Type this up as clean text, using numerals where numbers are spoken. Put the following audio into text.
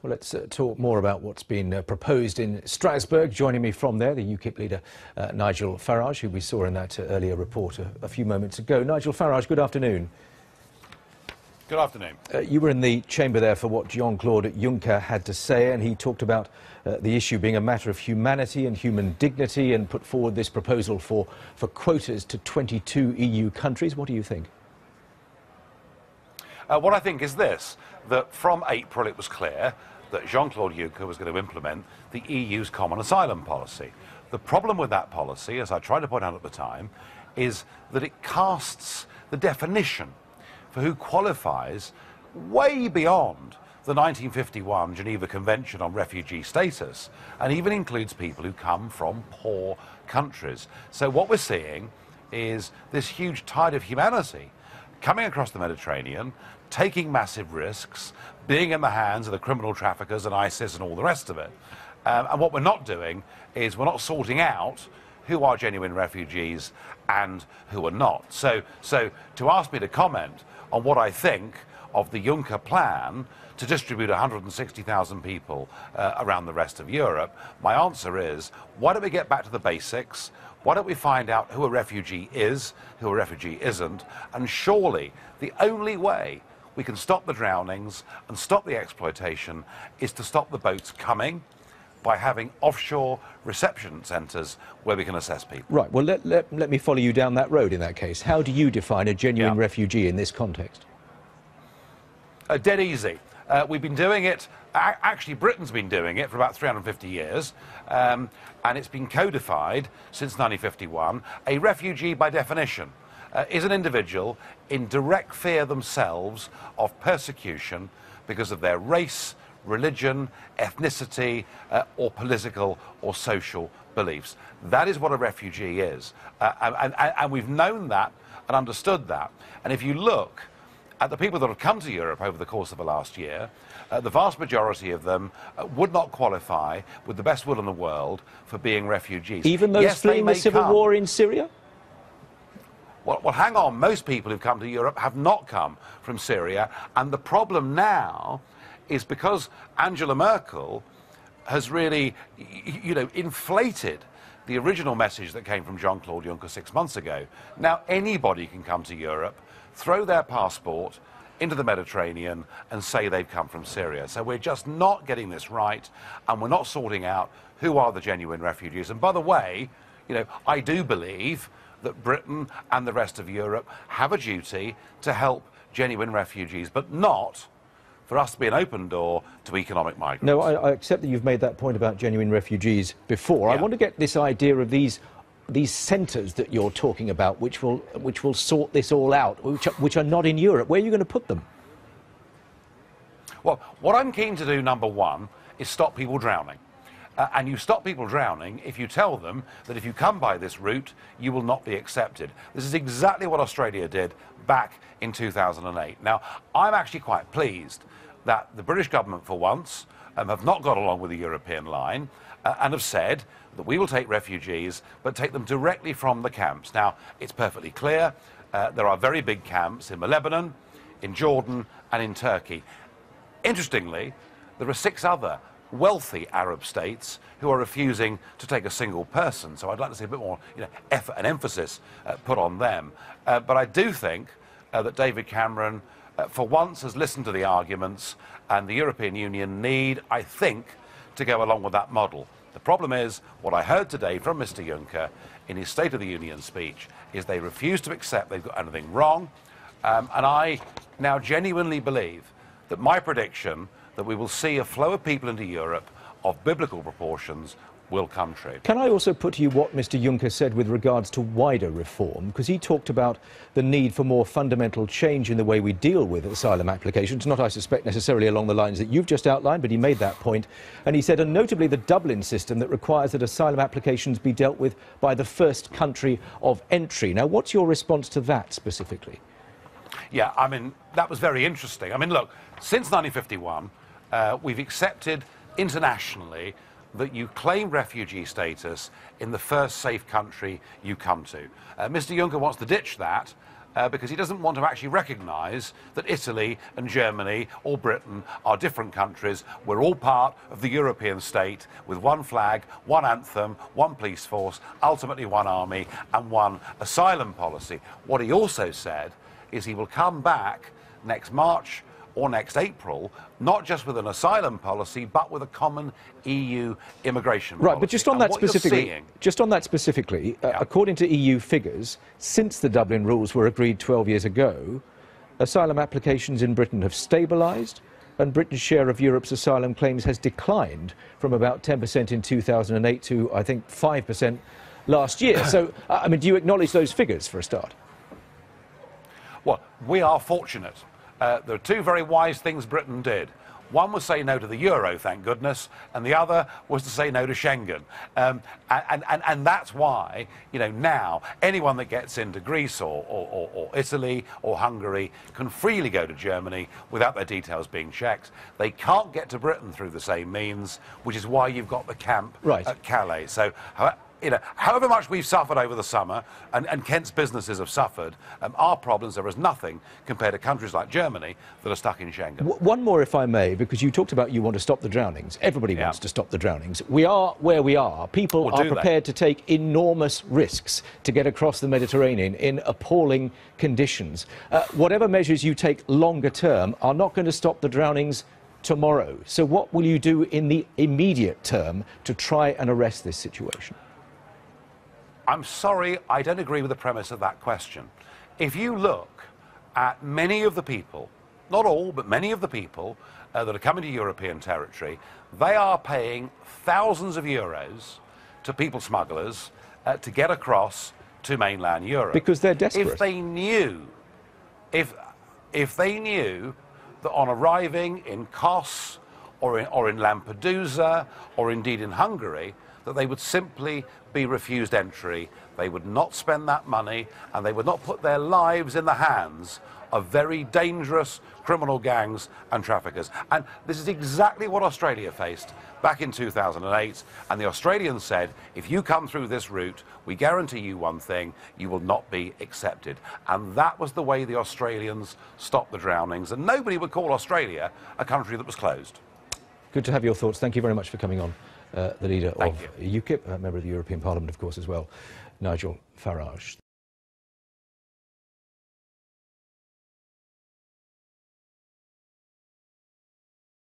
Well, let's talk more about what's been proposed in Strasbourg. Joining me from there, the UKIP leader Nigel Farage, who we saw in that earlier report a few moments ago. Nigel Farage, good afternoon. Good afternoon. You were in the chamber there for what Jean-Claude Juncker had to say, and he talked about the issue being a matter of humanity and human dignity, and put forward this proposal for quotas to 22 EU countries. What do you think? What I think is this, that from April it was clear that Jean-Claude Juncker was going to implement the EU's common asylum policy. The problem with that policy, as I tried to point out at the time, is that it casts the definition for who qualifies way beyond the 1951 Geneva Convention on Refugee Status, and even includes people who come from poor countries. So what we're seeing is this huge tide of humanity coming across the Mediterranean, taking massive risks, being in the hands of the criminal traffickers and ISIS and all the rest of it. And what we're not doing is we're not sorting out who are genuine refugees and who are not. So to ask me to comment on what I think of the Juncker plan to distribute 160,000 people around the rest of Europe, my answer is, why don't we get back to the basics? Why don't we find out who a refugee is, who a refugee isn't? And surely the only way we can stop the drownings and stop the exploitation is to stop the boats coming by having offshore reception centres where we can assess people. Right, well, let me follow you down that road in that case. How do you define a genuine refugee in this context? Dead easy. We've been doing it, actually Britain's been doing it for about 350 years, and it's been codified since 1951. A refugee, by definition, is an individual in direct fear themselves of persecution because of their race, religion, ethnicity, or political or social beliefs. That is what a refugee is. And we've known that and understood that. And if you look at the people that have come to Europe over the course of the last year, the vast majority of them would not qualify, with the best will in the world, for being refugees. Even those fleeing the civil war in Syria? Well, hang on. Most people who've come to Europe have not come from Syria. And the problem now is because Angela Merkel has really, inflated the original message that came from Jean-Claude Juncker 6 months ago. Now anybody can come to Europe, throw their passport into the Mediterranean and say they've come from Syria. So we're just not getting this right, and we're not sorting out who are the genuine refugees. And by the way, I do believe that Britain and the rest of Europe have a duty to help genuine refugees, but not for us to be an open door to economic migrants. No, I accept that you've made that point about genuine refugees before. Yeah. I want to get this idea of these centres that you're talking about, which will sort this all out, which are not in Europe. Where are you going to put them? Well, what I'm keen to do, number one, is stop people drowning. And you stop people drowning if you tell them that if you come by this route, you will not be accepted. This is exactly what Australia did back in 2008. Now, I'm actually quite pleased that the British government, for once, have not got along with the European line and have said that we will take refugees, but take them directly from the camps. Now, it's perfectly clear there are very big camps in Lebanon, in Jordan, and in Turkey. Interestingly, there are 6 other wealthy Arab states who are refusing to take a single person. So I'd like to see a bit more effort and emphasis put on them. But I do think that David Cameron, for once, has listened to the arguments, and the European Union need, I think, to go along with that model. The problem is, what I heard today from Mr. Juncker in his State of the Union speech is they refuse to accept they've got anything wrong. And I now genuinely believe that my prediction that we will see a flow of people into Europe of biblical proportions will come true. Can I also put to you what Mr. Juncker said with regards to wider reform? Because he talked about the need for more fundamental change in the way we deal with asylum applications, not, I suspect, necessarily along the lines that you've just outlined, but he made that point. And he said, and notably the Dublin system that requires that asylum applications be dealt with by the first country of entry. Now, what's your response to that specifically? Yeah, I mean, that was very interesting. I mean, look, since 1951, we've accepted internationally that you claim refugee status in the first safe country you come to. Mr. Juncker wants to ditch that because he doesn't want to actually recognise that Italy and Germany or Britain are different countries. We're all part of the European state with one flag, one anthem, one police force, ultimately one army and one asylum policy. What he also said is he will come back next March or next April, not just with an asylum policy, but with a common EU immigration policy. Right, but just on that specifically, according to EU figures, since the Dublin rules were agreed 12 years ago, asylum applications in Britain have stabilised, and Britain's share of Europe's asylum claims has declined from about 10% in 2008 to, I think, 5% last year. So, I mean, do you acknowledge those figures for a start? Well, we are fortunate. There are two very wise things Britain did. One was say no to the euro, thank goodness, and the other was to say no to Schengen. And that's why, you know, now anyone that gets into Greece or Italy or Hungary can freely go to Germany without their details being checked. They can't get to Britain through the same means, which is why you've got the camp at Calais. So, you know, however much we've suffered over the summer, and Kent's businesses have suffered, our problems are as nothing compared to countries like Germany that are stuck in Schengen. One more, if I may, because you talked about you want to stop the drownings. Everybody wants to stop the drownings. We are where we are. People are prepared to take enormous risks to get across the Mediterranean in appalling conditions. Whatever measures you take longer term are not going to stop the drownings tomorrow. So what will you do in the immediate term to try and arrest this situation? I'm sorry, I don't agree with the premise of that question. If you look at many of the people, not all, but many of the people that are coming to European territory, they are paying thousands of euros to people smugglers to get across to mainland Europe. Because they're desperate. If they knew, if they knew that on arriving in Kos or in Lampedusa or indeed in Hungary, that they would simply be refused entry, they would not spend that money, and they would not put their lives in the hands of very dangerous criminal gangs and traffickers. And this is exactly what Australia faced back in 2008, and the Australians said, if you come through this route, we guarantee you one thing, you will not be accepted. And that was the way the Australians stopped the drownings, and nobody would call Australia a country that was closed. Good to have your thoughts. Thank you very much for coming on. The leader of UKIP, a member of the European Parliament, of course, as well, Nigel Farage.